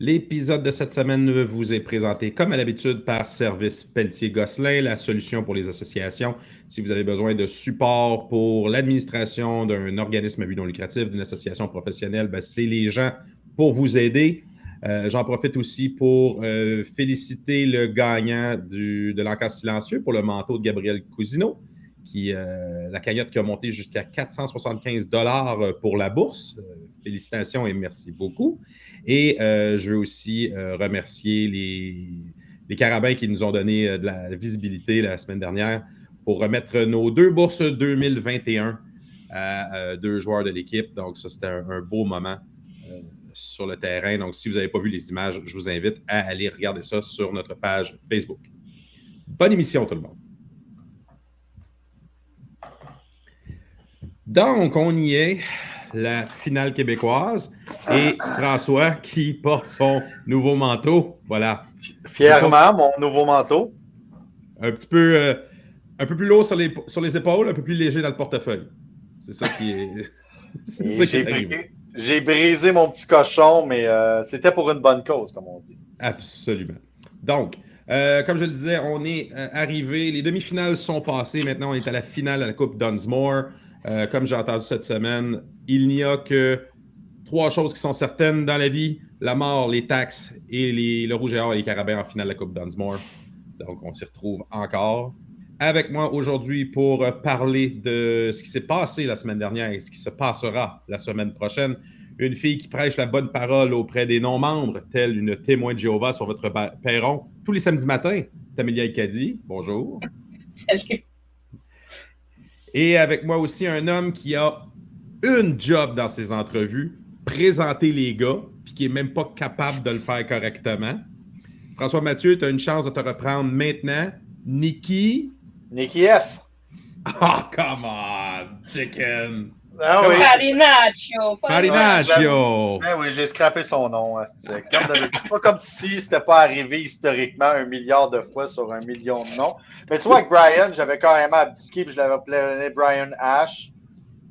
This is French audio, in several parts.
L'épisode de cette semaine vous est présenté comme à l'habitude par Service Pelletier-Gosselin, la solution pour les associations. Si vous avez besoin de support pour l'administration d'un organisme à but non lucratif, d'une association professionnelle, c'est les gens pour vous aider. J'en profite aussi pour féliciter le gagnant de l'encas silencieux pour le manteau de Gabriel Cousineau, la cagnotte qui a monté jusqu'à 475 $ pour la bourse. Félicitations et merci beaucoup. Et je veux aussi remercier les Carabins qui nous ont donné de la visibilité la semaine dernière pour remettre nos 2 bourses 2021 à 2 joueurs de l'équipe. Donc, ça, c'était un beau moment sur le terrain. Donc, si vous n'avez pas vu les images, je vous invite à aller regarder ça sur notre page Facebook. Bonne émission, tout le monde. Donc, on y est, la finale québécoise, et François qui porte son nouveau manteau. Voilà. Fièrement, mon nouveau manteau. Un peu plus lourd sur les épaules, un peu plus léger dans le portefeuille. C'est ça qui est. C'est ça qui est arrivé. J'ai brisé mon petit cochon, mais c'était pour une bonne cause, comme on dit. Absolument. Donc, comme je le disais, on est arrivé. Les demi-finales sont passées. Maintenant, on est à la finale à la Coupe Dunsmore. Comme j'ai entendu cette semaine, il n'y a que 3 choses qui sont certaines dans la vie: la mort, les taxes et le Rouge et Or et les Carabins en finale de la Coupe Dunsmore. Donc, on s'y retrouve encore. Avec moi aujourd'hui pour parler de ce qui s'est passé la semaine dernière et ce qui se passera la semaine prochaine, une fille qui prêche la bonne parole auprès des non-membres, telle une témoin de Jéhovah sur votre perron tous les samedis matins, Tamélia Ekadi. Bonjour. Salut. Et avec moi aussi un homme qui a une job dans ses entrevues, présenter les gars, puis qui n'est même pas capable de le faire correctement. François Mathieu, tu as une chance de te reprendre maintenant. Nicky F. Oh, come on, chicken. Ah oui. Farinaccio. Farinaccio. Oui, j'ai scrappé son nom. C'est pas comme si c'était pas arrivé historiquement 1 milliard de fois sur 1 million de noms. Mais tu vois, avec Brian, j'avais carrément abdiqué et je l'avais appelé Brian Ash.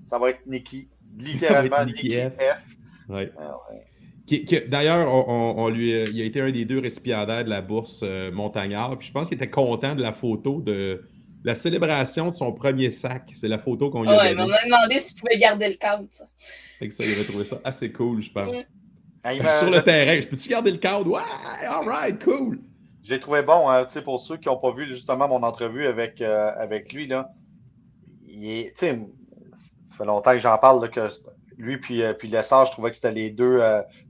Ça va être Nicky. Littéralement Nicky F. Oui. D'ailleurs, il a été un des 2 récipiendaires de la bourse Montagnard. Puis je pense qu'il était content de la photo de la célébration de son premier sac. C'est la photo qu'on lui a donnée. Il m'a même demandé s'il pouvait garder le cadre. Fait que ça, il avait trouvé ça assez cool, je pense. Sur le terrain, peux-tu garder le cadre? Ouais, all right, cool. J'ai trouvé bon, hein, pour ceux qui n'ont pas vu justement mon entrevue avec lui, là. Ça fait longtemps que j'en parle, là, que lui puis Lessard, je trouvais que c'était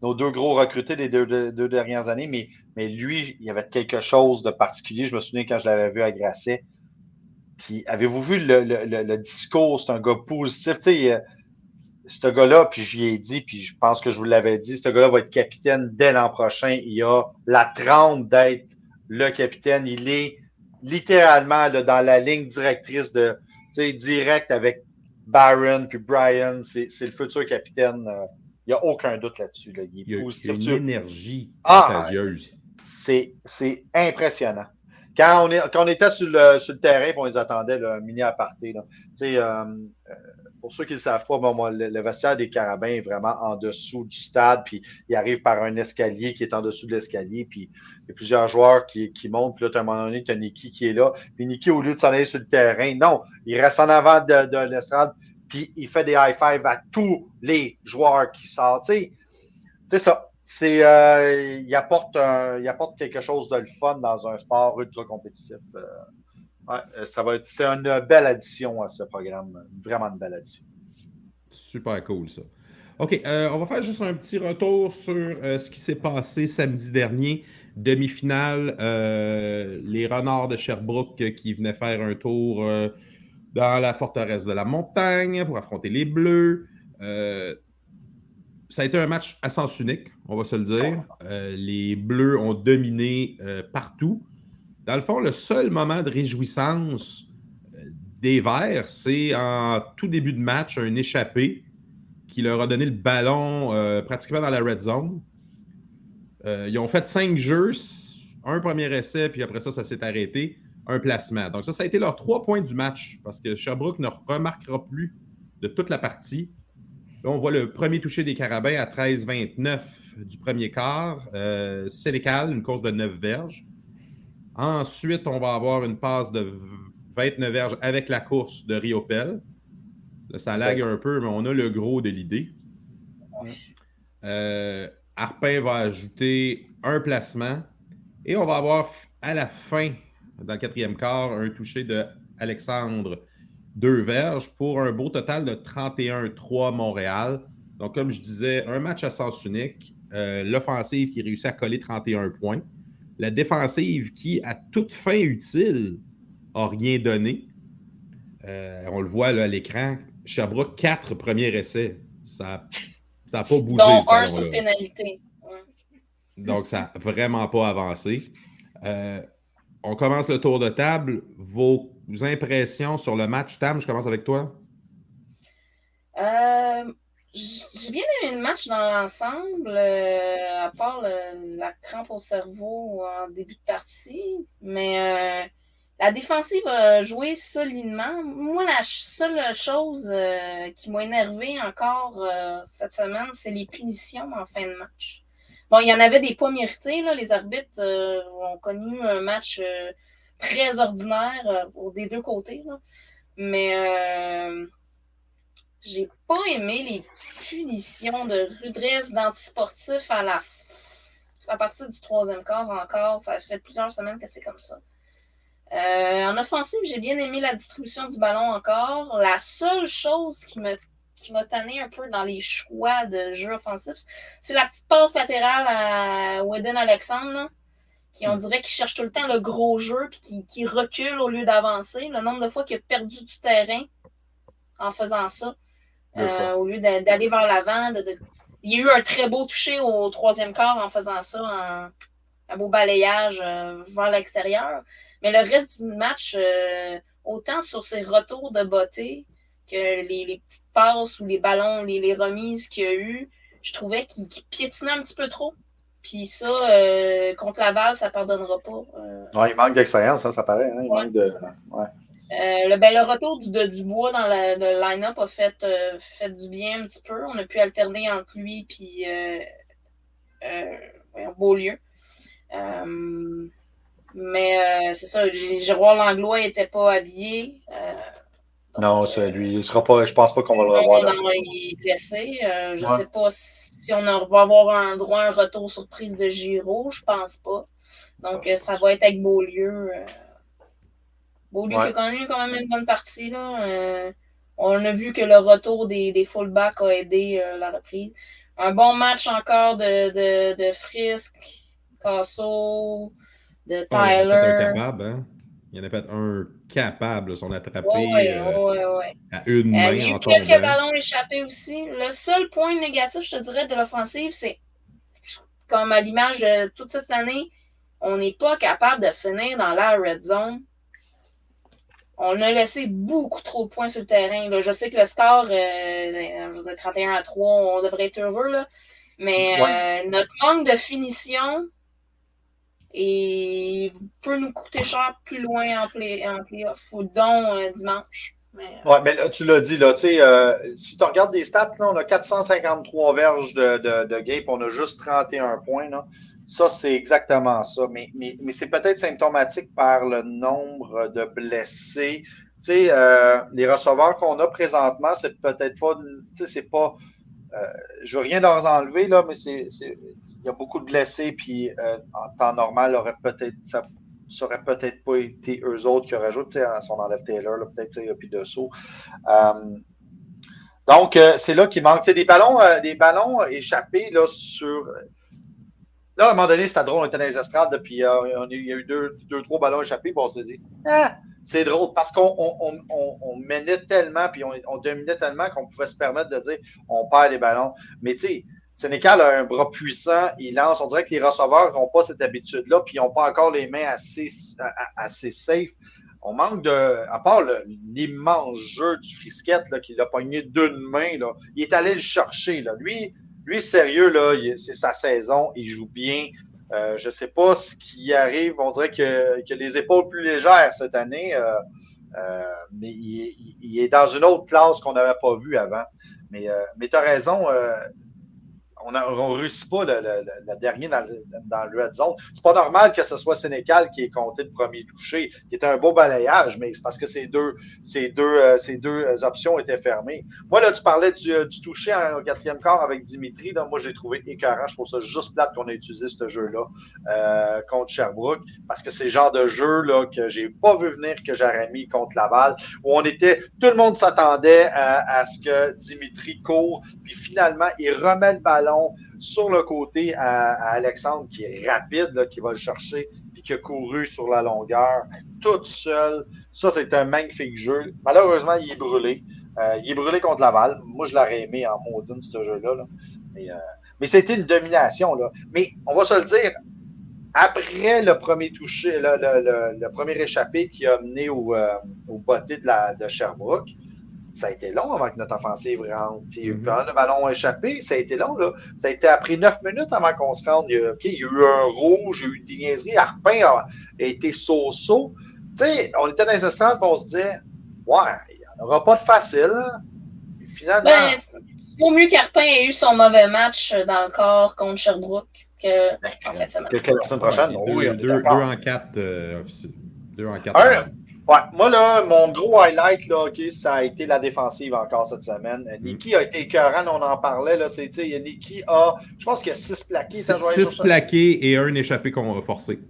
nos 2 gros recrutés des 2 dernières années, mais lui, il y avait quelque chose de particulier. Je me souviens quand je l'avais vu à Grasset. Puis, avez-vous vu le discours? C'est un gars positif. Tu sais, ce gars-là, puis j'y ai dit, puis je pense que je vous l'avais dit, ce gars-là va être capitaine dès l'an prochain. Il a la trempe d'être le capitaine. Il est littéralement là, dans la ligne directrice direct avec Barron puis Brian. C'est le futur capitaine. Il n'y a aucun doute là-dessus. Là. Il est positif. Il y a une énergie contagieuse. C'est impressionnant. Quand on était sur le terrain, on les attendait, là, un mini aparté. Pour ceux qui ne le savent pas, le vestiaire des Carabins est vraiment en dessous du stade, puis il arrive par un escalier qui est en dessous de l'escalier, puis il y a plusieurs joueurs qui montent, puis là, à un moment donné, tu as Nicky qui est là, puis Nicky, au lieu de s'en aller sur le terrain, non, il reste en avant de l'estrade, puis il fait des high-fives à tous les joueurs qui sortent. C'est ça. Il apporte quelque chose de le fun dans un sport ultra compétitif. C'est une belle addition à ce programme. Vraiment une belle addition. Super cool, ça. OK, on va faire juste un petit retour sur ce qui s'est passé samedi dernier. Demi-finale, les Renards de Sherbrooke qui venaient faire un tour dans la forteresse de la montagne pour affronter les Bleus. Ça a été un match à sens unique, on va se le dire. Les Bleus ont dominé partout. Dans le fond, le seul moment de réjouissance des Verts, c'est en tout début de match, un échappé qui leur a donné le ballon pratiquement dans la red zone. Ils ont fait 5 jeux, un premier essai, puis après ça s'est arrêté. Un placement. Donc ça a été leurs 3 points du match, parce que Sherbrooke ne remarquera plus de toute la partie. Là, on voit le premier touché des Carabins à 13-29 du premier quart. Sénécal, une course de 9 verges. Ensuite, on va avoir une passe de 29 verges avec la course de Riopel. Là, ça lag un peu, mais on a le gros de l'idée. Arpin va ajouter un placement. Et on va avoir à la fin, dans le quatrième quart, un touché de Alexandre 2 verges pour un beau total de 31-3 Montréal. Donc, comme je disais, un match à sens unique. L'offensive qui réussit à coller 31 points. La défensive qui, à toute fin utile, n'a rien donné. On le voit là, à l'écran. Sherbrooke, 4 premiers essais. Ça n'a pas bougé. Donc, un sur pénalité. Ouais. Donc, ça n'a vraiment pas avancé. On commence le tour de table. Vos impressions sur le match. Tam, je commence avec toi. J'ai bien aimé le match dans l'ensemble, à part la crampe au cerveau en début de partie. Mais la défensive a joué solidement. Moi, la seule chose qui m'a énervé encore cette semaine, c'est les punitions en fin de match. Bon, il y en avait des pas mérités. Là. Les arbitres ont connu un match très ordinaire des deux côtés. Là. Mais j'ai pas aimé les punitions de rudesse d'antisportif à partir du troisième quart encore. Ça fait plusieurs semaines que c'est comme ça. En offensive, j'ai bien aimé la distribution du ballon encore. La seule chose qui m'a tanné un peu dans les choix de jeu offensif, c'est la petite passe latérale à Whedon Alexandre, là, qui on dirait qu'il cherche tout le temps le gros jeu puis qui recule au lieu d'avancer. Le nombre de fois qu'il a perdu du terrain en faisant ça. Au lieu d'aller vers l'avant. Il y a eu un très beau toucher au troisième quart en faisant ça, un beau balayage vers l'extérieur. Mais le reste du match, autant sur ses retours de beauté que les petites passes ou les ballons, les remises qu'il y a eu, je trouvais qu'il piétinait un petit peu trop. Puis ça, contre Laval, ça ne pardonnera pas. Ouais, il manque d'expérience, hein, ça paraît. Hein, il manque de... Ouais. Le retour du Dubois dans le line-up a fait du bien un petit peu. On a pu alterner entre lui et Beaulieu. Mais c'est ça, Gérard Langlois n'était pas habillé. Non, lui, il sera pas. Je pense pas qu'on va le revoir. Il est blessé. Je ne sais pas si on va avoir un droit à un retour surprise de Giraud. Je pense pas. Donc, ça va être avec Beaulieu. Beaulieu qui a quand même une bonne partie. Là. On a vu que le retour des fullbacks a aidé la reprise. Un bon match encore de Frisk, Casso, de Tyler. Il y en a peut-être un capable, son attrapé à une main. Il y a eu quelques ballons échappés aussi. Le seul point négatif, je te dirais, de l'offensive, c'est comme à l'image de toute cette année, on n'est pas capable de finir dans la red zone. On a laissé beaucoup trop de points sur le terrain. Là. Je sais que le score, je veux dire 31-3, on devrait être heureux, là. Mais notre manque de finition peut nous coûter cher plus loin en play-off ou dont dimanche. Oui, mais là, tu l'as dit, là, si tu regardes des stats, là, on a 453 verges de Gape, on a juste 31 points. Là. Ça, c'est exactement ça. Mais c'est peut-être symptomatique par le nombre de blessés. Les receveurs qu'on a présentement, c'est peut-être pas. C'est pas. Je veux rien leur enlever, là, mais il y a beaucoup de blessés, puis en temps normal, ça aurait peut-être pas été eux autres qui auraient joué. Si on enlève Taylor, là, peut-être il n'y a plus de saut. Donc, c'est là qu'il manque. Des ballons échappés là, sur. Là, à un moment donné, c'était drôle, on était dans les estrades, puis il y a eu deux, trois ballons échappés, puis on s'est dit, c'est drôle, parce qu'on menait tellement, puis on dominait tellement qu'on pouvait se permettre de dire, on perd les ballons. Mais tu sais, Sénécal a un bras puissant, il lance. On dirait que les receveurs n'ont pas cette habitude-là, puis ils n'ont pas encore les mains assez safe. On manque à part l'immense jeu du Frisquette, là, qu'il a pogné d'une main, là, il est allé le chercher. Là. Lui, sérieux, là, c'est sa saison, il joue bien. Je ne sais pas ce qui arrive. On dirait qu'il a les épaules plus légères cette année, mais il est dans une autre classe qu'on n'avait pas vue avant. Mais tu as raison. on ne réussit pas le dernier dans le red zone. C'est pas normal que ce soit Sénécal qui ait compté le premier touché, qui est un beau balayage, mais c'est parce que ces deux options étaient fermées. Moi, là, tu parlais du touché au quatrième quart avec Dimitri. Là, moi, j'ai trouvé écœurant. Je trouve ça juste plate qu'on ait utilisé ce jeu-là contre Sherbrooke, parce que c'est le genre de jeu là, que j'ai pas vu venir que j'aurais mis contre Laval, où tout le monde s'attendait à ce que Dimitri court, puis finalement, il remet le ballon sur le côté à Alexandre, qui est rapide, là, qui va le chercher, puis qui a couru sur la longueur, toute seule. Ça, c'est un magnifique jeu. Malheureusement, il est brûlé. Il est brûlé contre Laval. Moi, je l'aurais aimé en maudine, ce jeu-là. Là. Mais c'était une domination. Là. Mais on va se le dire, après le premier touché, le premier échappé qui a mené au botté de Sherbrooke, ça a été long avant que notre offensive rentre. Quand le ballon échappé, ça a été long. Là. Ça a été après 9 minutes avant qu'on se rende. Il y a eu un rouge, il y a eu des niaiseries. Arpin a été so-so. On était dans les estrades et on se disait, ouais, il n'y en aura pas de facile. Et finalement. Il vaut mieux qu'Arpin ait eu son mauvais match dans le corps contre Sherbrooke que la semaine prochaine. Ouais, 2 en 4 2 en 4. Ouais, moi, là, mon gros highlight, là, ça a été la défensive encore cette semaine. Nicky a été écœurant, on en parlait. Là, Nicky je pense qu'il y a 6 plaqués. 6 plaqués et un échappé forcé.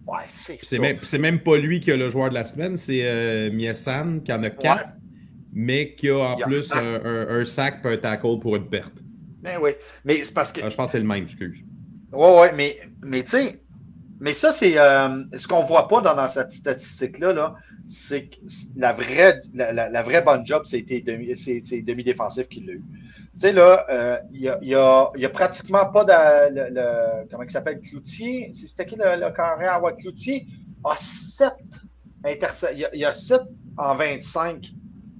Ouais, c'est même pas lui qui a le joueur de la semaine, c'est Miesan qui en a 4, ouais. Mais qui a en plus un sac et un tackle pour une perte. Ben oui, mais c'est parce que... je pense que c'est le même, excuse. Ouais, mais tu sais, mais ça, c'est ce qu'on voit pas dans cette statistique-là, c'est que la vraie bonne job, c'est demi-défensif qui l'a eu. Tu sais, là, il y a pratiquement pas de... comment il s'appelle? Cloutier? C'était qui le carrière? Ouais, Cloutier a 7 interceptions. Il y a 7 en 25.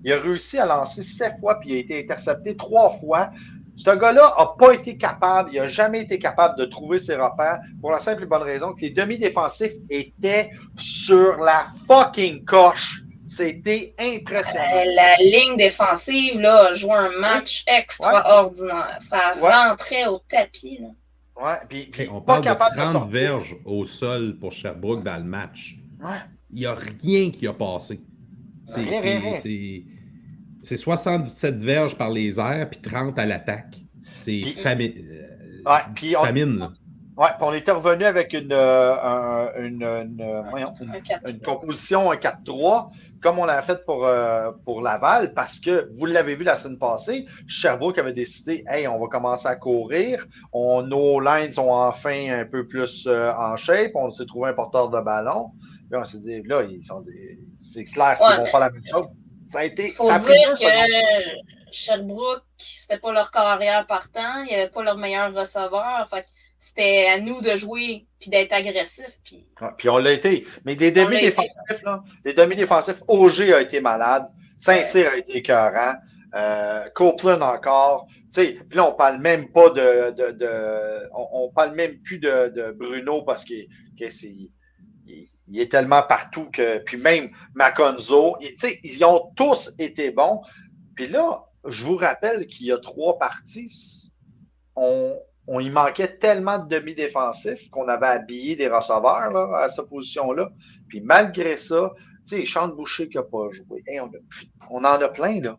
Il a réussi à lancer 7 fois, puis il a été intercepté 3 fois. Ce gars-là n'a pas été capable, il n'a jamais été capable de trouver ses repères pour la simple et bonne raison que les demi-défensifs étaient sur la fucking coche. C'était impressionnant. La ligne défensive là, a joué un match extraordinaire. Ça rentrait au tapis. Là. Ouais, puis on parle de 30 verges au sol pour Sherbrooke dans le match. Ouais. Il n'y a rien qui a passé. C'est 77 verges par les airs puis 30 à l'attaque. C'est famine. Là. Ouais, puis on était revenu avec une composition, un 4-3, comme on l'a fait pour Laval, parce que, vous l'avez vu la semaine passée, Sherbrooke avait décidé, hey, on va commencer à courir, nos lines sont enfin un peu plus en shape, on s'est trouvé un porteur de ballon, puis on s'est dit, là, c'est clair qu'ils vont faire la même chose. Ça a été. Faut dire que Sherbrooke, c'était pas leur carrière partant, il n'y avait pas leur meilleur receveur. Fait c'était à nous de jouer puis d'être agressifs. Puis on l'a été. Mais des demi-défensifs, là, les demi-défensifs, Auger a été malade, Saint-Cyr a été écœurant, Copeland encore. Puis là, on parle même pas on parle même plus de Bruno parce qu'il est tellement partout que. Puis même Maconzo, ils ont tous été bons. Puis là, je vous rappelle qu'il y a 3 parties. On y manquait tellement de demi-défensifs qu'on avait habillé des receveurs là, à cette position-là. Puis malgré ça, Chante Boucher qui n'a pas joué. Hey, on en a plein, là.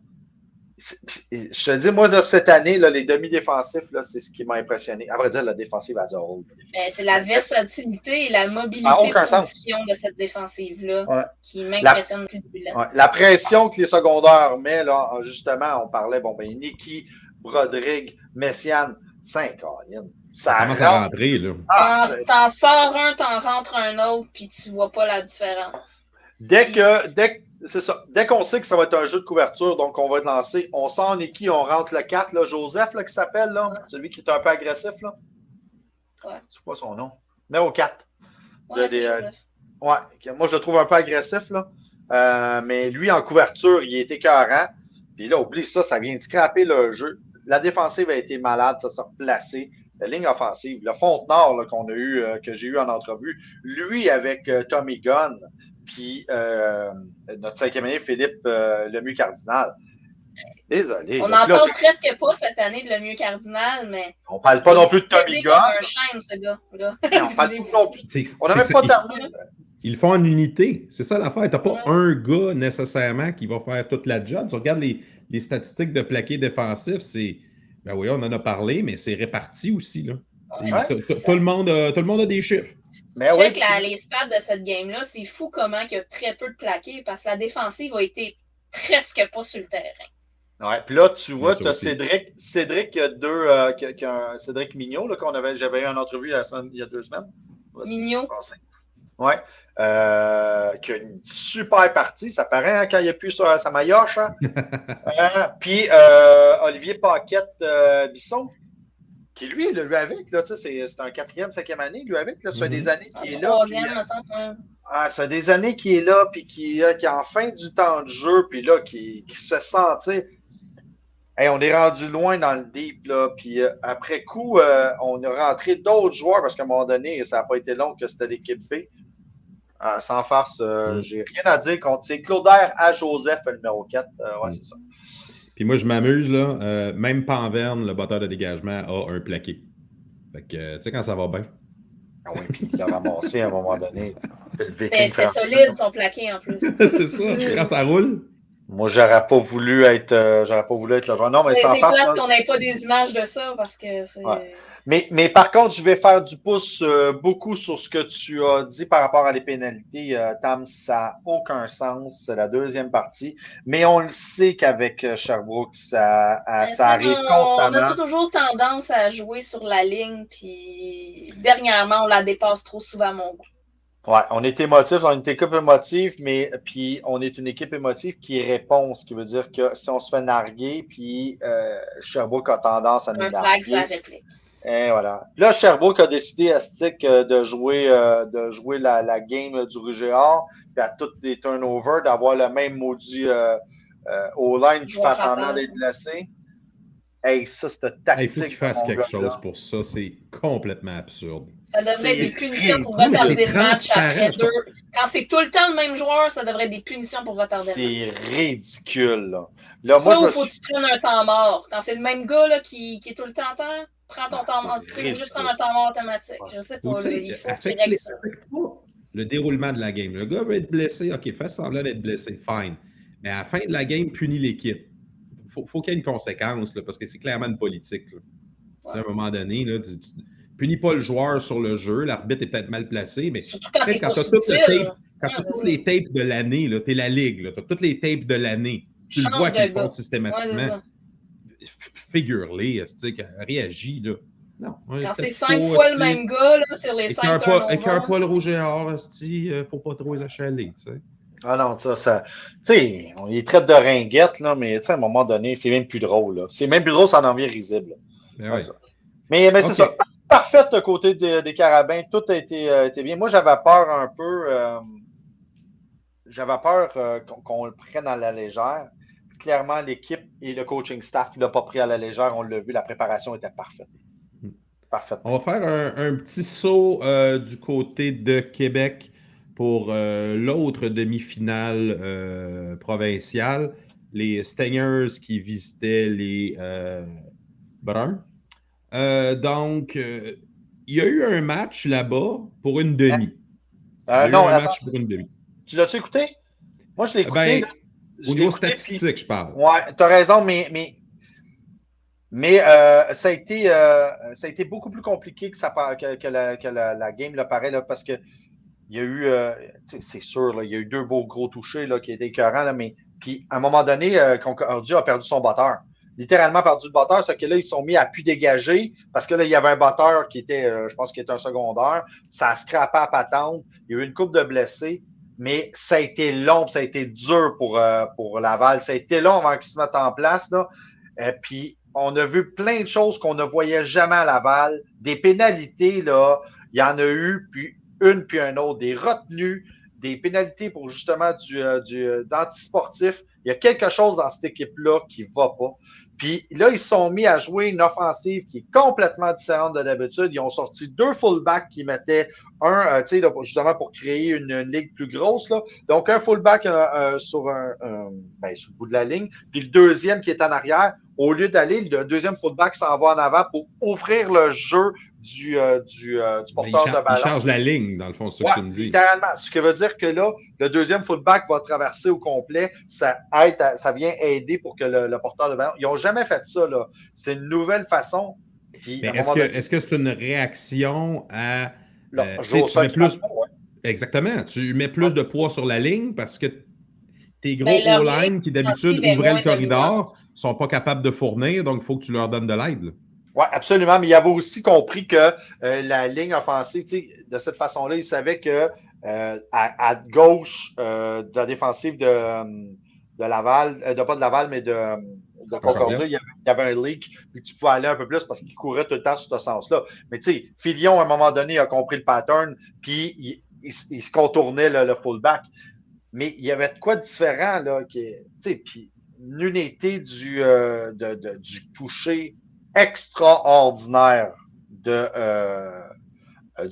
Je te dis, moi, là, cette année, là, les demi-défensifs, là, c'est ce qui m'a impressionné. À vrai dire, la défensive a dit c'est la versatilité et la mobilité de position de cette défensive-là qui m'impressionne plus depuis là. La pression que les secondaires mettent, là, justement, on parlait, Nicky, Broderick, Messiane, 5 ça commence à rentrer, là. T'en sors un, t'en rentres un autre, puis tu vois pas la différence. Dès qu'on sait que ça va être un jeu de couverture, donc on va être lancé, on sort Nicky, on rentre le 4, là, Joseph, là, qui s'appelle, là, celui qui est un peu agressif, là. Ouais. C'est quoi son nom? Numéro 4. C'est Joseph. Moi, je le trouve un peu agressif, là. Mais lui, en couverture, il est écœurant. Puis là, oublie ça vient de scraper le jeu. La défensive a été malade, ça s'est replacé. La ligne offensive, le Fontenard là, qu'on a eu, que j'ai eu en entrevue, lui avec Tommy Gunn, puis notre 5e année, Philippe Lemieux-Cardinal. Désolé. On là. n'en Puis là, parle presque pas cette année de Lemieux Cardinal, mais. on parle pas non plus de Tommy Tommy Gunn. comme un chêne, ce gars. On parle pas non plus. On n'a C'est même que pas ça- terminé. Ils le font en unité. C'est ça l'affaire. Tu n'as pas Ouais. un gars nécessairement qui va faire toute la job. Tu regardes les statistiques de plaqué défensif, c'est. Ben oui, on en a parlé, mais c'est réparti aussi. Là. Et Ouais. tout le monde a des chiffres. Mais Check oui. les stats de cette game-là, c'est fou comment il y a très peu de plaqués parce que la défensive a été presque pas sur le terrain. Ouais, puis là, tu vois, Ça tu as aussi. Cédric qui a Cédric Mignot, là, j'avais eu en entrevue il y a 2 semaines. Mignot. Ouais. Qui a une super partie, ça paraît hein, quand il appuie sur sa maillotche. Hein. Puis Olivier Paquette-Bisson, qui lui avec, là, c'est un 4e, 5e année, lui avec, là, ça fait des années qu'il est là. Troisième, me semble. Ça fait des années qu'il est là, puis qui a enfin du temps de jeu, puis là, qui se fait sentir. Hey, on est rendu loin dans le deep, là, puis après coup, on a rentré d'autres joueurs, parce qu'à un moment donné, ça n'a pas été long que c'était l'équipe B. Sans farce, j'ai rien à dire contre. C'est Claudaire à Joseph, le numéro 4. Ouais, c'est ça. Puis moi, je m'amuse, là. Même Panverne, le batteur de dégagement, a un plaqué. Fait que, tu sais, quand ça va bien. Ah oui, puis il l'a ramassé à un moment donné. C'était solide, son plaqué, en plus. C'est ça, quand ça roule. Moi, j'aurais pas voulu être le joueur. Non, mais sans farce. C'est clair qu'on n'ait pas des images de ça, parce que c'est... Ouais. Mais par contre, je vais faire du pouce beaucoup sur ce que tu as dit par rapport à les pénalités. Tam, ça n'a aucun sens. C'est la deuxième partie. Mais on le sait qu'avec Sherbrooke, ça arrive constamment. On a toujours tendance à jouer sur la ligne, puis dernièrement, on la dépasse trop souvent à mon goût. Ouais, on est émotif, on est une équipe émotive, mais puis on est une équipe émotive qui répond, ce qui veut dire que si on se fait narguer, puis Sherbrooke a tendance à nous narguer. Un flag, ça réplique. Et voilà. Là, Sherbrooke a décidé à Stick de jouer la game du Rouge et Or, puis à tous les turnovers, d'avoir le même maudit O-line qui fait semblant d'être blessé. Hey, ça, cette tactique. Il faut qu'il fasse quelque chose pour ça. C'est complètement absurde. Ça devrait être des punitions pour retarder le match après 2. Quand c'est tout le temps le même joueur, ça devrait être des punitions pour retarder le match. C'est ridicule. Là, ça, il faut que tu prennes un temps mort. Quand c'est le même gars là, qui est tout le temps en temps, prends ton temps mort. Tu peux juste prendre un temps mort automatique. Je sais pas. Là, il faut qu'il règle ça. Le déroulement de la game. Le gars veut être blessé. OK, fais semblant d'être blessé. Fine. Mais à la fin de la game, punit l'équipe. Faut qu'il y ait une conséquence, là, parce que c'est clairement une politique. Ouais. À un moment donné, là, tu punis pas le joueur sur le jeu, l'arbitre est peut-être mal placé, mais surtout quand tu as toutes les tapes de l'année, tu es la ligue, tu as toutes les tapes de l'année. Tu le vois qu'ils font systématiquement. Figure-les, réagis. Là. Non, quand c'est 5 fois le même gars là, sur les 5 turnovers. Écœure pas le rouge et or, faut pas trop les achaler. Ah non, tu sais, on les traite de ringuettes, là, mais à un moment donné, c'est même plus drôle. Là. C'est même plus drôle, ça en devient risible. Ouais. Mais c'est ça. Parfait côté des Carabins, tout a été bien. Moi, j'avais peur un peu. J'avais peur qu'on le prenne à la légère. Clairement, l'équipe et le coaching staff ne l'ont pas pris à la légère. On l'a vu, la préparation était parfaite. Parfaite. On va faire un petit saut du côté de Québec pour l'autre demi-finale provinciale, les Stingers qui visitaient les Bruns. Donc, il y a eu un match là-bas pour une demi. Match pour une demi. Tu l'as-tu écouté? Moi, je l'ai écouté. Au niveau statistique, je parle. Ouais, tu as raison, mais ça a été beaucoup plus compliqué que la game le paraît, là, parce que il y a eu, c'est sûr, là, il y a eu 2 gros touchés là, qui étaient écœurants, là, mais puis à un moment donné, Concordia a perdu son batteur. Littéralement perdu le batteur, c'est que là, ils se sont mis à plus dégager parce que là, il y avait un batteur qui était, je pense qu'il était un secondaire. Ça a scrappé à patente. Il y a eu une couple de blessés, mais ça a été long, ça a été dur pour Laval. Ça a été long avant qu'ils se mettent en place. Là. Puis on a vu plein de choses qu'on ne voyait jamais à Laval. Des pénalités, là, il y en a eu, puis un autre, des retenues, des pénalités pour justement d'antisportif. Il y a quelque chose dans cette équipe-là qui ne va pas. Puis là, ils se sont mis à jouer une offensive qui est complètement différente de d'habitude. Ils ont sorti 2 fullbacks qui mettaient un, tu sais, justement pour créer une ligue plus grosse. Là. Donc, un fullback sur sur le bout de la ligne, puis le deuxième qui est en arrière. Au lieu d'aller, le deuxième fullback s'en va en avant pour ouvrir le jeu du porteur de ballon. Il charge la ligne, dans le fond, c'est ça que tu me dis. Littéralement. Ce qui veut dire que là, le deuxième fullback va traverser au complet. Ça vient aider pour que le porteur de ballon. Ils n'ont jamais fait ça. Là. C'est une nouvelle façon. Puis, est-ce que c'est une réaction à. Tu mets plus. Exactement. Tu mets plus de poids sur la ligne parce que tes gros O-line qui d'habitude ouvraient le corridor ne sont pas capables de fournir, donc il faut que tu leur donnes de l'aide. Oui, absolument. Mais il avait aussi compris que la ligne offensive, de cette façon-là, il savait que à gauche de la défensive de Laval, pas de Laval, mais de Concordia, il y avait un leak, puis tu pouvais aller un peu plus parce qu'il courait tout le temps sur ce sens-là. Mais tu sais, Filion, à un moment donné, a compris le pattern, puis il se contournait le fullback. Mais il y avait de quoi de différent, là, puis une unité du toucher extraordinaire du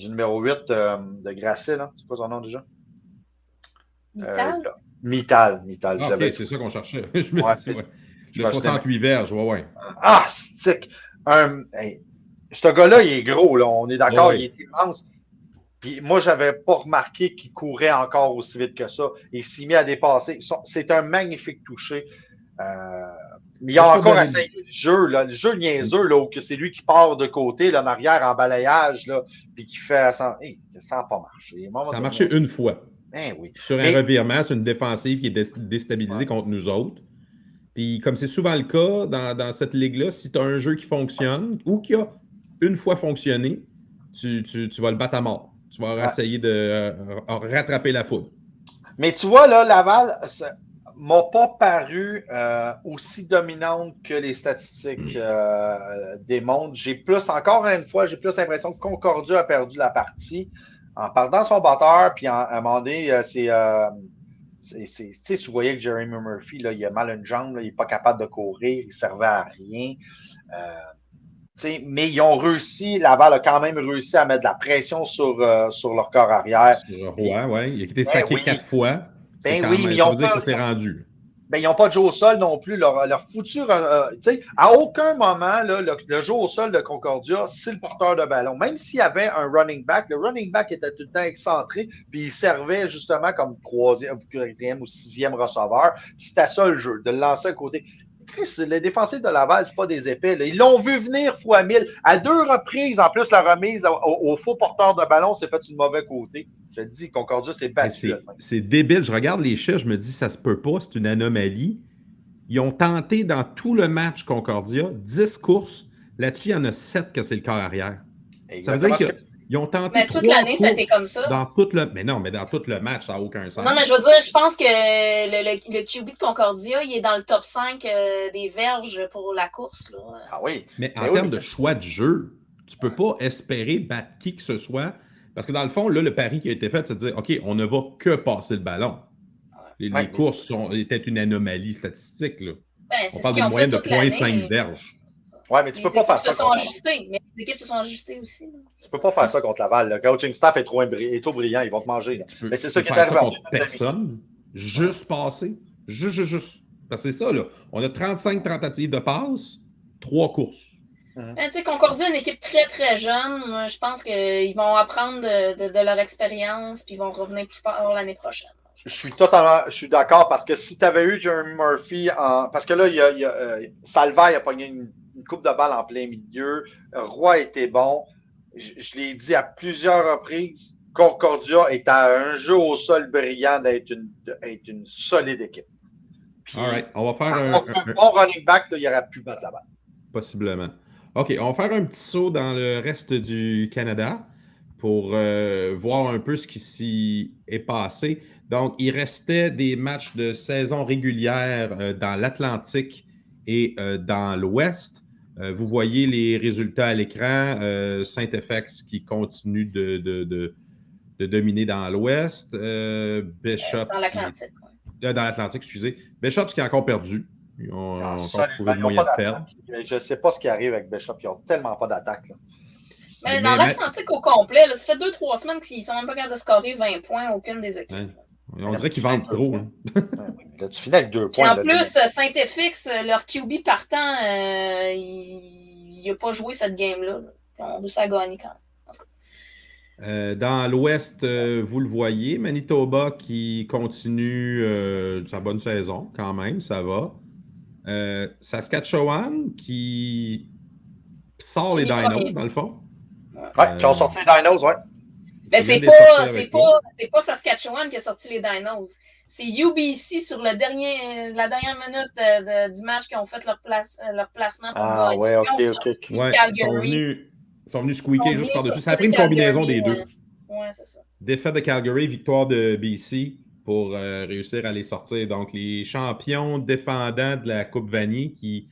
numéro 8 de Grasset, là. C'est quoi son nom déjà? Mittal. Mittal. OK, c'est ça qu'on cherchait. Je me dis, le 68 verges, ouais. Ah, stick! Ce gars-là, il est gros, là. On est d'accord, il est immense. Puis moi, je n'avais pas remarqué qu'il courait encore aussi vite que ça. Il s'est mis à dépasser. C'est un magnifique toucher. Mais il y a encore essayé le jeu niaiseux, là, où c'est lui qui part de côté, là, en arrière, en balayage, là, puis qui fait ça n'a pas marché. Ça a marché une fois. Oui. Sur un revirement, c'est une défensive qui est déstabilisée contre nous autres. Puis comme c'est souvent le cas dans cette ligue-là, si tu as un jeu qui fonctionne ou qui a une fois fonctionné, tu vas le battre à mort. Tu vas essayer de rattraper la foudre. Mais tu vois, là, Laval m'a pas paru aussi dominante que les statistiques démontrent. Encore une fois, j'ai plus l'impression que Concordia a perdu la partie en perdant son batteur, puis à un moment donné, tu voyais que Jeremy Murphy, là, il a mal à une jambe, là, il n'est pas capable de courir, il ne servait à rien. Mais ils ont réussi, Laval a quand même réussi à mettre de la pression sur leur corps arrière. Sur Roy, oui. Il a été saqué 4 fois. Mais ça veut dire que ça s'est rendu. Ils n'ont pas de jeu au sol non plus. Leur fouture, à aucun moment, là, le jeu au sol de Concordia, c'est le porteur de ballon. Même s'il y avait un running back, le running back était tout le temps excentré, puis il servait justement comme 3e, 4e ou 6e receveur. C'était ça le jeu, de le lancer à côté. Les défensifs de Laval, c'est pas des épais. Là. Ils l'ont vu venir fois 1000. À 2 reprises, en plus, la remise au faux porteur de ballon s'est fait du mauvais côté. Je te dis, Concordia, c'est battu. C'est débile. Je regarde les chiffres, je me dis, ça se peut pas, c'est une anomalie. Ils ont tenté dans tout le match Concordia 10 courses. Là-dessus, il y en a 7 que c'est le corps arrière. Exactement. Ça veut dire qu'ils ont tenté. Mais toute l'année, ça a été comme ça. Dans tout le match, ça n'a aucun sens. Non, mais je veux dire, je pense que le QB de Concordia, il est dans le top 5 des verges pour la course. Là. Ah oui. Mais en termes de choix de jeu, tu ne peux pas espérer battre qui que ce soit. Parce que dans le fond, là, le pari qui a été fait, c'est de dire, OK, on ne va que passer le ballon. Les courses étaient une anomalie statistique. Là. On parle d'une moyenne de 0,5 verges. Oui, mais tu peux pas faire ça. Mais les équipes se sont ajustées aussi. Là. Tu peux pas faire ça contre Laval. Le coaching staff est trop brillant. Ils vont te manger. Mais c'est ça qui est arrivé. Contre personne. Juste passer. Juste. Parce que c'est ça, là. On a 35 tentatives de passe, 3 courses. Tu sais, Concordia est une équipe très, très jeune. Moi, je pense qu'ils vont apprendre de leur expérience puis ils vont revenir plus fort l'année prochaine. Je suis d'accord parce que si tu avais eu Jeremy Murphy parce que là, Salvaire a pogné une coupe de balle en plein milieu. Roy était bon. Je l'ai dit à plusieurs reprises. Concordia est à un jeu au sol brillant d'être une solide équipe. Puis, all right. On va faire un bon running back, là, il aurait pu battre la balle. Possiblement. OK, on va faire un petit saut dans le reste du Canada pour voir un peu ce qui s'y est passé. Donc, il restait des matchs de saison régulière dans l'Atlantique et dans l'Ouest. Vous voyez les résultats à l'écran. Saint-FX qui continue de dominer dans l'Ouest. Bishops. Dans l'Atlantique. Dans l'Atlantique, excusez. Bishops qui a encore perdu. Ils ont encore Absolument, trouvé le ils n'ont moyen pas de perdre. d'attaque. Je ne sais pas ce qui arrive avec Bishop. Ils n'ont tellement pas d'attaque. Là. Mais dans l'Atlantique au complet, là, ça fait 2-3 semaines qu'ils ne sont même pas capables de scorer 20 points, aucune des équipes. Ouais. On dirait qu'ils vendent trop. Là, tu finis avec 2 Puis points. en plus, Saint-FX, leur QB partant, il n'a pas joué cette game-là. Ils ont réussi à gagner quand même. Dans l'Ouest, vous le voyez, Manitoba qui continue sa bonne saison quand même, ça va. Saskatchewan qui sort les Dinos, dans le fond. Oui, qui ont sorti les Dinos, ouais. Mais c'est pas Saskatchewan qui a sorti les Dinos. C'est UBC sur la dernière minute du match qui ont fait leur placement pour gagner. Ouais, ok. Ouais, ils sont venus squeaker juste par-dessus. Ça a pris une combinaison des deux. Ouais, c'est ça. Défaite de Calgary, victoire de BC pour réussir à les sortir. Donc, les champions défendants de la Coupe Vanier qui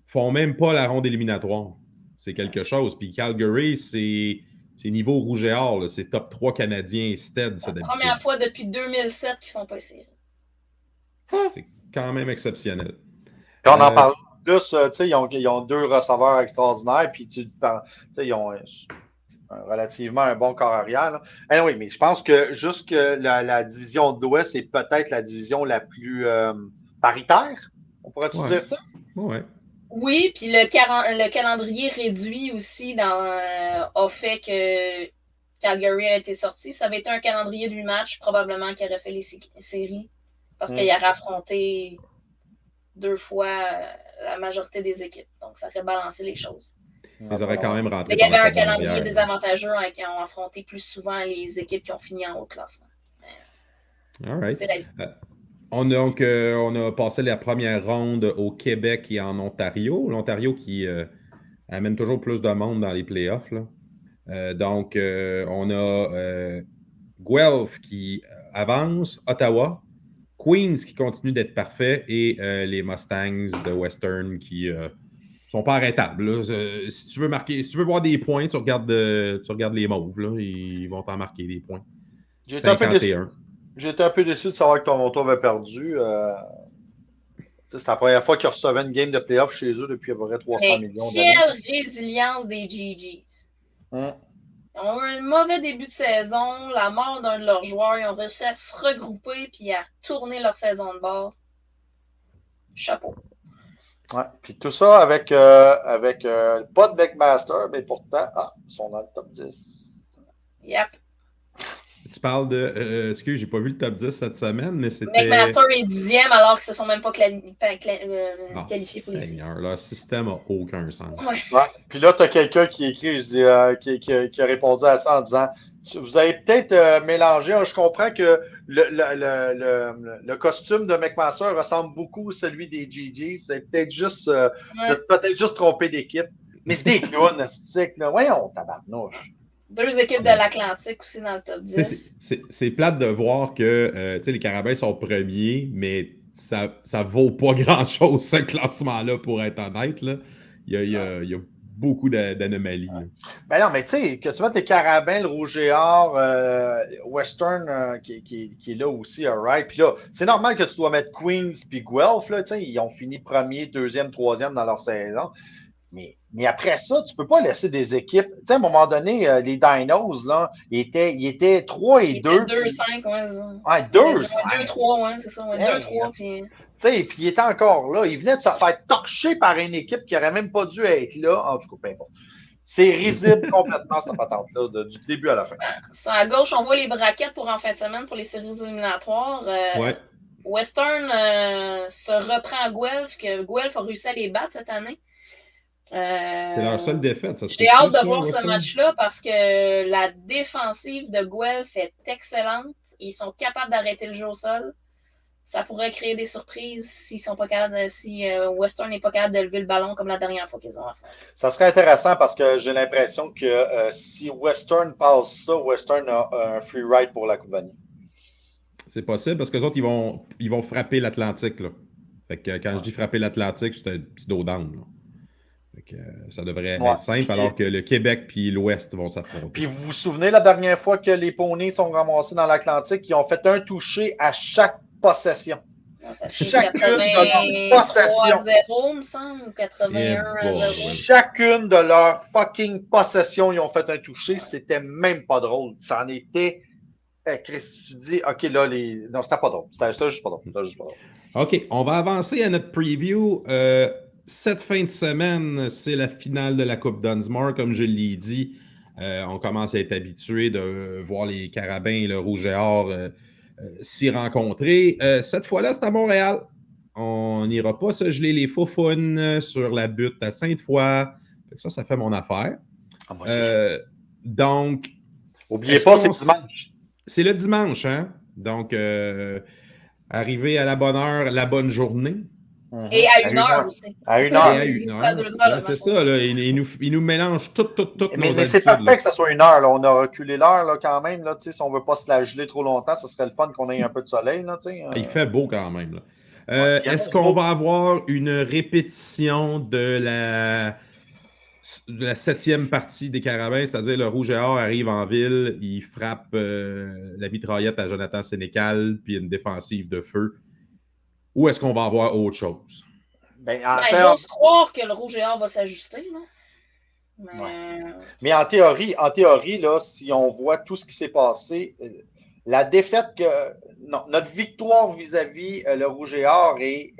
font même pas la ronde éliminatoire. C'est quelque chose. Puis Calgary, c'est niveau rouge et or. C'est top 3 canadiens stead, ça, d'habitude. C'est la première fois depuis 2007 qu'ils font pas série. C'est quand même exceptionnel. Quand on en parle plus, ils ont 2 receveurs extraordinaires, puis ils ont relativement un bon corps arrière. Oui, mais je pense que juste que la division de l'Ouest est peut-être la division la plus paritaire. On pourrait-tu dire ça? Ouais. Oui, puis le calendrier réduit aussi a fait que Calgary a été sorti. Ça avait été un calendrier de 8 matchs, probablement qui aurait fait les séries, parce qu'il aurait affronté 2 fois la majorité des équipes. Donc, ça aurait balancé les choses. Ils auraient quand même rentré. Il y avait un calendrier désavantageux qui ont affronté plus souvent les équipes qui ont fini en haut classement. All right. C'est la vie. On a passé la première ronde au Québec et en Ontario. L'Ontario qui amène toujours plus de monde dans les playoffs. Là. Donc, on a Guelph qui avance, Ottawa, Queens qui continue d'être parfait et les Mustangs de Western qui sont pas arrêtables. Là. Si tu veux voir des points, tu regardes les Mauves. Là, ils vont t'en marquer des points. 51. J'étais un peu déçu de savoir que Toronto avait perdu. C'est la première fois qu'ils recevaient une game de playoff chez eux depuis à peu près 300 millions d'années. Quelle résilience des GGs. Ils ont eu un mauvais début de saison, la mort d'un de leurs joueurs. Ils ont réussi à se regrouper et à tourner leur saison de bord. Chapeau. Ouais, puis tout ça avec pas de McMaster, mais pourtant, ils sont dans le top 10. Yep. Tu parles de. Excuse, j'ai pas vu le top 10 cette semaine, mais c'était. McMaster est 10e alors qu'ils ne se sont même pas qualifiés pour les séries. Leur système n'a aucun sens. Ouais. Puis là, tu as quelqu'un qui écrit, qui a répondu à ça en disant vous avez peut-être mélangé. Je comprends que le costume de McMaster ressemble beaucoup à celui des GG. C'est peut-être juste. Vous êtes peut-être juste trompé d'équipe. Mais c'est des clowns, là. Voyons, tabarnouche. 2 équipes de l'Atlantique aussi dans le top 10. C'est plate de voir que les Carabins sont premiers, mais ça vaut pas grand-chose, ce classement-là, pour être honnête. Là. Il y a beaucoup d'anomalies. Ben non, mais tu sais, que tu mettes les Carabins, le Rouge et Or, Western qui est là aussi, right? Puis là, c'est normal que tu dois mettre Queens puis Guelph, là, ils ont fini premier, deuxième, troisième dans leur saison. Mais après ça, tu ne peux pas laisser des équipes. Tu sais, à un moment donné, les Dinos, là, ils étaient 3 et 2. 2-5, ouais. Ouais, 2-5. 2-3, ouais, c'est ça. Ouais, 2-3. Puis tu sais, puis il était encore là. Il venait de se faire torcher par une équipe qui n'aurait même pas dû être là. En tout cas, peu importe. C'est risible complètement, cette patente-là, du début à la fin. À gauche, on voit les braquettes pour en fin de semaine pour les séries éliminatoires. Ouais. Western se reprend à Guelph, que Guelph a réussi à les battre cette année. C'est leur seule défaite. J'ai hâte de voir ce match-là parce que la défensive de Guelph est excellente. Ils sont capables d'arrêter le jeu au sol. Ça pourrait créer des surprises si Western n'est pas capable de lever le ballon comme la dernière fois qu'ils ont affronté. Ça serait intéressant parce que j'ai l'impression que si Western passe ça, Western a un free ride pour la Coupe Vanier. C'est possible parce que les autres, ils vont frapper l'Atlantique. Là. Fait que quand je dis frapper l'Atlantique, c'est un petit dos down. Là. Ça devrait être simple, alors que le Québec et l'Ouest vont s'affronter. Puis vous vous souvenez la dernière fois que les poneys sont ramassés dans l'Atlantique, ils ont fait un toucher à chaque possession. Ça fait Chacune de leurs 83-0, me semble, ou 81-0. Chacune de leurs fucking possessions, ils ont fait un toucher. C'était même pas drôle. Ça en était. Chris, tu dis, OK, là, non, c'était pas drôle. C'était juste pas drôle. OK, on va avancer à notre preview. Cette fin de semaine, c'est la finale de la Coupe Dunsmore, comme je l'ai dit. On commence à être habitué de voir les Carabins et le Rouge et Or s'y rencontrer. Cette fois-là, c'est à Montréal. On n'ira pas se geler les faufounes sur la butte à Sainte-Foy. Ça fait mon affaire. Donc, n'oubliez pas, c'est dimanche. C'est le dimanche, hein? Donc, arriver à la bonne heure, la bonne journée. Et à une heure aussi. À une heure. Et à une heure. C'est ça, là. Il nous mélange tout. Mais c'est parfait que ça soit une heure. Là. On a reculé l'heure là, quand même. Là, si on ne veut pas se la geler trop longtemps, ce serait le fun qu'on ait un peu de soleil. Là, Il fait beau quand même. Là. Est-ce qu'on va avoir une répétition de la 7e partie des Carabins, c'est-à-dire le Rouge et Or arrive en ville, il frappe la mitraillette à Jonathan Sénécal, puis une défensive de feu. Ou est-ce qu'on va avoir autre chose? J'ose croire que le Rouge et Or va s'ajuster. Mais en théorie, là, si on voit tout ce qui s'est passé, la défaite notre victoire vis-à-vis le Rouge et Or est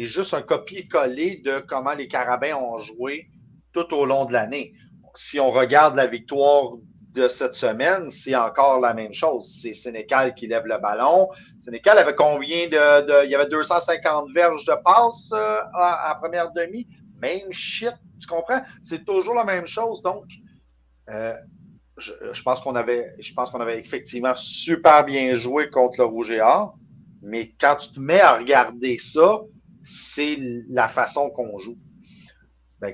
juste un copier-coller de comment les Carabins ont joué tout au long de l'année. Si on regarde la victoire de cette semaine, c'est encore la même chose. C'est Sénécal qui lève le ballon. Sénécal avait combien il y avait 250 verges de passe en première demi. Même shit, tu comprends? C'est toujours la même chose. Donc, je pense qu'on avait effectivement super bien joué contre le Rouge et Or. Mais quand tu te mets à regarder ça, c'est la façon qu'on joue.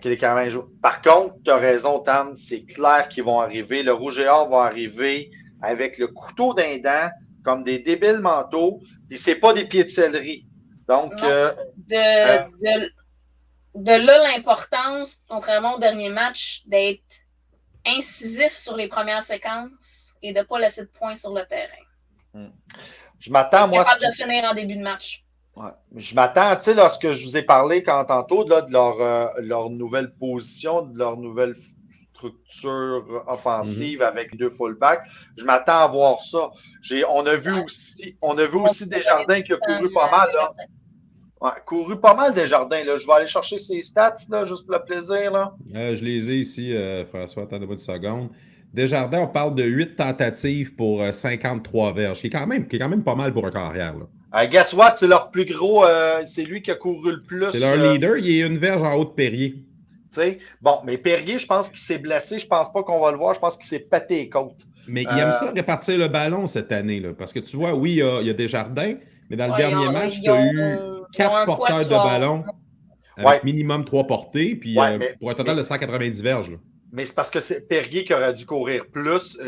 Que les Carabins jouent. Par contre, tu as raison, Tam, c'est clair qu'ils vont arriver. Le Rouge et Or va arriver avec le couteau d'un dent, comme des débiles mentaux, puis c'est pas des pieds de céleri. Donc, de là l'importance, contrairement au dernier match, d'être incisif sur les premières séquences et de ne pas laisser de points sur le terrain. Je m'attends, moi. Capable de finir en début de match. Ouais. Je m'attends, tu sais, lorsque je vous ai parlé tantôt là, de leur nouvelle position, de leur nouvelle structure offensive avec 2 fullbacks, je m'attends à voir ça. On a vu aussi Desjardins qui a couru pas mal. Là. Ouais, couru pas mal Desjardins. Là. Je vais aller chercher ses stats, là, juste pour le plaisir. Là. Je les ai ici, François, attendez-moi une seconde. Desjardins, on parle de 8 tentatives pour 53 verges, qui est quand même pas mal pour un carrière. Là. Guess what? C'est leur plus gros. C'est lui qui a couru le plus. C'est leur leader. Il est une verge en haut de Perrier. Bon, mais Perrier, je pense qu'il s'est blessé. Je pense pas qu'on va le voir. Je pense qu'il s'est pété les côtes. Mais il aime ça répartir le ballon cette année. Là, parce que tu vois, oui, il y a Desjardins, mais dans le dernier match, tu as eu 4 porteurs de ballon avec minimum 3 portées, puis pour un total de 190 verges. Là. Mais c'est parce que c'est Perrier qui aurait dû courir plus.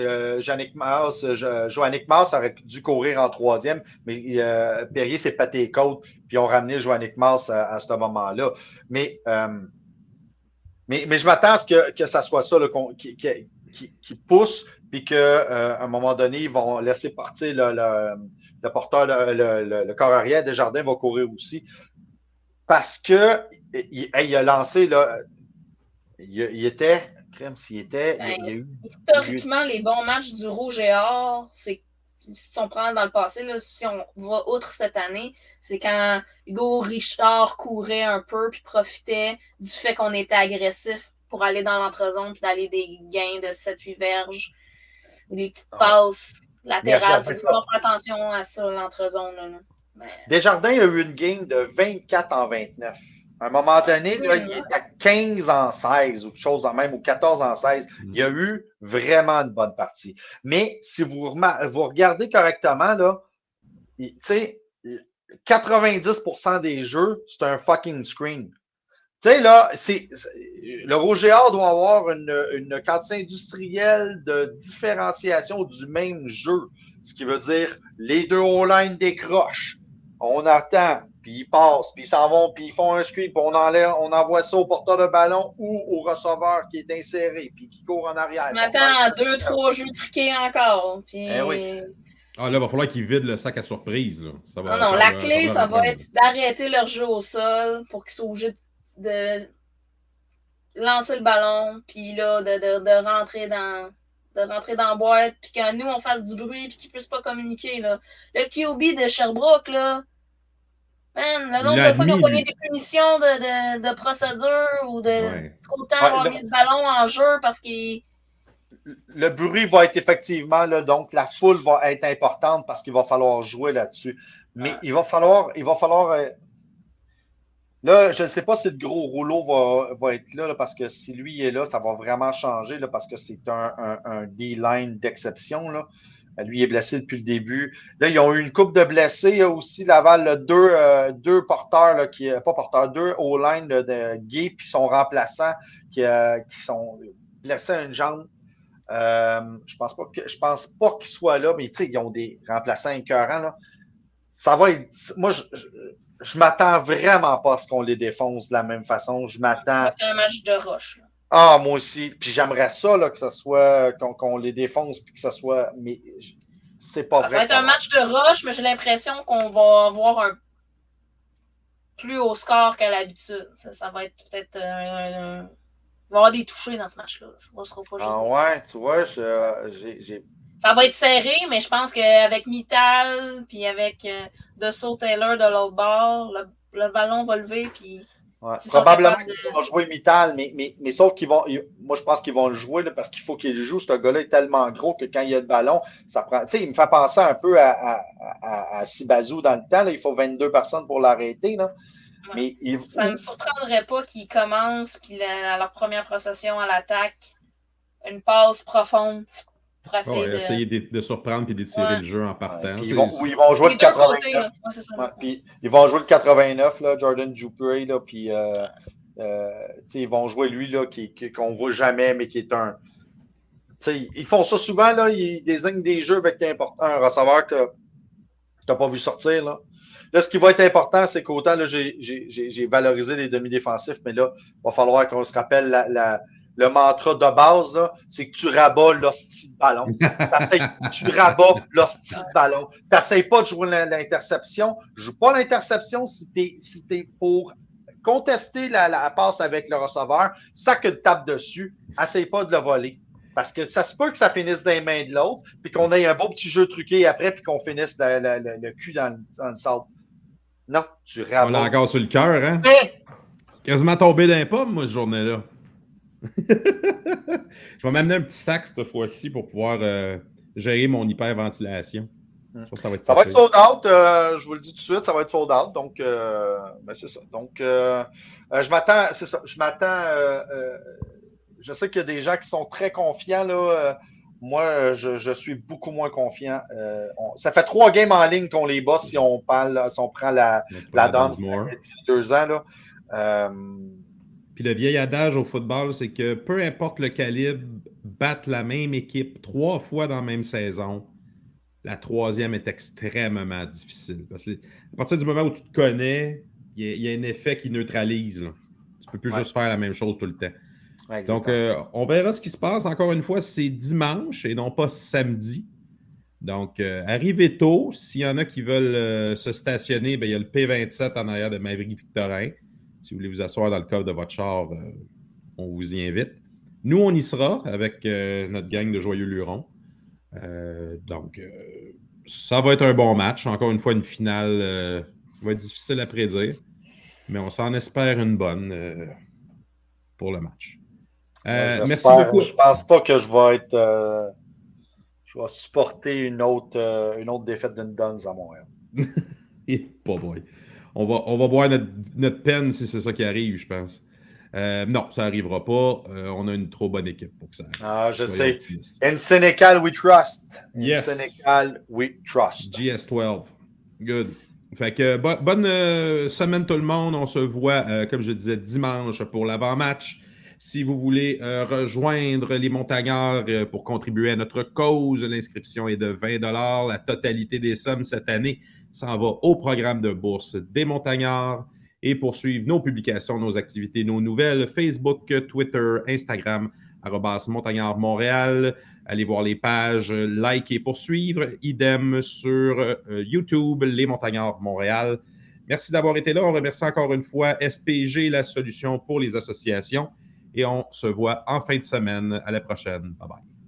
Joannick Mars aurait dû courir en 3e, mais Perrier s'est pété les côtes, puis ont ramené Joannick Mars à ce moment-là. Mais je m'attends à ce que ça soit ça là, qui pousse, puis qu'à un moment donné, ils vont laisser partir le porteur, le corps arrière. Desjardins va courir aussi. Parce que il a lancé, là, il était... Historiquement, les bons matchs du Rouge et Or, c'est, si on prend dans le passé, là, si on va outre cette année, c'est quand Hugo Richard courait un peu puis profitait du fait qu'on était agressif pour aller dans l'entrezone puis d'aller des gains de 7-8 verges ou des petites passes latérales. Il faut faire attention à ça, l'entrezone. Desjardins a eu une game de 24-29. À un moment donné, là, il est à 15-16 ou quelque chose de même, ou 14-16. Il y a eu vraiment une bonne partie. Mais si vous regardez correctement, là, tu sais, 90% des jeux, c'est un fucking screen. Tu sais, là, le Rouge et Or doit avoir une quantité industrielle de différenciation du même jeu. Ce qui veut dire, les deux O-line décrochent. On attend. Puis ils passent, puis ils s'en vont, puis ils font un screen, puis on envoie ça au porteur de ballon ou au receveur qui est inséré, puis qui court en arrière. On attend 2-3 jeux truqués encore. Puis... oui. Ah, là, il va falloir qu'ils vident le sac à surprise. Là. Ça va, Non, la clé, va ça va reprendre. être d'arrêter leur jeu au sol pour qu'ils soient obligés de lancer le ballon, puis là, de rentrer dans la boîte, puis que nous, on fasse du bruit, puis qu'ils ne puissent pas communiquer. Là. Le QB de Sherbrooke, là, man, le nombre de fois qu'ils ont pogné des punitions de procédure ou de trop de temps avoir mis le ballon en jeu parce qu'il... Le bruit va être effectivement, là, donc la foule va être importante parce qu'il va falloir jouer là-dessus. Mais il va falloir là, je ne sais pas si le gros rouleau va être là, parce que si lui est là, ça va vraiment changer là, parce que c'est un D-line d'exception. Là. Lui est blessé depuis le début. Là, ils ont eu une coupe de blessés aussi. Laval, là, deux porteurs, là, pas porteurs, deux O-line de Gay, puis son remplaçant qui sont blessés à une jambe. Je pense pas qu'ils soient là, mais ils ont des remplaçants écœurants. Là. Ça va être. Moi, je m'attends vraiment pas à ce qu'on les défonce de la même façon. Je m'attends. Ça va être un match de roche. Là. Ah, moi aussi. Puis j'aimerais ça, là, que ce soit qu'on les défonce, puis que ce soit. Mais c'est pas vrai. Ça va être un match de roche, mais j'ai l'impression qu'on va avoir un plus haut score qu'à l'habitude. Ça va être peut-être il va y avoir des touchés dans ce match-là. Ça sera pas juste. Ah ouais, tu vois, j'ai. Ça va être serré, mais je pense qu'avec Mittal puis avec Dessau Taylor de l'autre bord, le ballon va lever. Puis ouais. Probablement qu'ils vont jouer Mittal, mais sauf qu'ils vont. Moi, je pense qu'ils vont le jouer là, parce qu'il faut qu'il joue. Ce gars-là est tellement gros que quand il y a le ballon, ça prend. Tu sais, il me fait penser un peu à Sibazou dans le temps. Là, il faut 22 personnes pour l'arrêter. Là. Ouais. Mais ça ne me surprendrait pas qu'ils commencent, puis à leur première procession à l'attaque, une passe profonde. Pour essayer de surprendre et d'étirer le jeu en partant. Ils vont jouer le 89. Côtés, là. Ouais, ça. Puis ils vont jouer le 89, là, Jordan Dupree, là, puis ils vont jouer lui là, qu'on ne voit jamais, mais qui est un. Ils font ça souvent, là, ils désignent des jeux avec un receveur que tu n'as pas vu sortir. Là. Là, ce qui va être important, c'est qu'autant j'ai valorisé les demi-défensifs, mais là, il va falloir qu'on se rappelle le mantra de base, c'est que tu rabats l'hostie de ballon. Tu rabats l'hostie de ballon. Tu n'essayes pas de jouer l'interception. Joue pas l'interception si tu es pour contester la passe avec le receveur. Sac une tape dessus. Essaye pas de le voler. Parce que ça se peut que ça finisse dans les mains de l'autre, puis qu'on ait un beau petit jeu truqué après, puis qu'on finisse le cul dans le sable. Non, tu rabats. On l'a encore sur le cœur, hein? Quasiment tombé d'un pomme, moi, cette journée-là. Je vais m'amener un petit sac cette fois-ci pour pouvoir gérer mon hyperventilation. Ça va être sold out. Je vous le dis tout de suite, ça va être sold out. Donc, c'est ça. Donc, je m'attends. C'est ça. Je sais qu'il y a des gens qui sont très confiants. Là. Moi, je suis beaucoup moins confiant. Ça fait 3 games en ligne qu'on les bat si on prend la danse de 2 ans. Là. Puis le vieil adage au football, c'est que peu importe le calibre, battre la même équipe 3 fois dans la même saison, la 3e est extrêmement difficile. Parce que à partir du moment où tu te connais, il y a un effet qui neutralise. Là. Tu ne peux plus juste faire la même chose tout le temps. Ouais, donc, on verra ce qui se passe. Encore une fois, c'est dimanche et non pas samedi. Donc, arrivez tôt. S'il y en a qui veulent se stationner, il y a le P27 en arrière de Maverick-Victorin. Si vous voulez vous asseoir dans le coffre de votre char, on vous y invite. Nous, on y sera avec notre gang de Joyeux Lurons. Donc, ça va être un bon match. Encore une fois, une finale va être difficile à prédire. Mais on s'en espère une bonne pour le match. Merci beaucoup. Je pense pas que je vais supporter une autre défaite d'une Duns à Montréal. Pas boy. On va boire notre peine si c'est ça qui arrive, je pense. Non, ça n'arrivera pas. On a une trop bonne équipe pour que ça arrive. Ah, je sais. In Sénégal, we trust. Yes. In Sénégal, we trust. GS12. Good. Fait que bonne semaine tout le monde. On se voit, comme je disais, dimanche pour l'avant-match. Si vous voulez rejoindre les Montagnards pour contribuer à notre cause, l'inscription est de 20 $. La totalité des sommes cette année s'en va au programme de bourse des Montagnards. Et pour suivre nos publications, nos activités, nos nouvelles, Facebook, Twitter, Instagram, Montagnard Montréal. Allez voir les pages, like et poursuivre. Idem sur YouTube, Les Montagnards Montréal. Merci d'avoir été là. On remercie encore une fois SPG, la solution pour les associations. Et on se voit en fin de semaine. À la prochaine. Bye bye.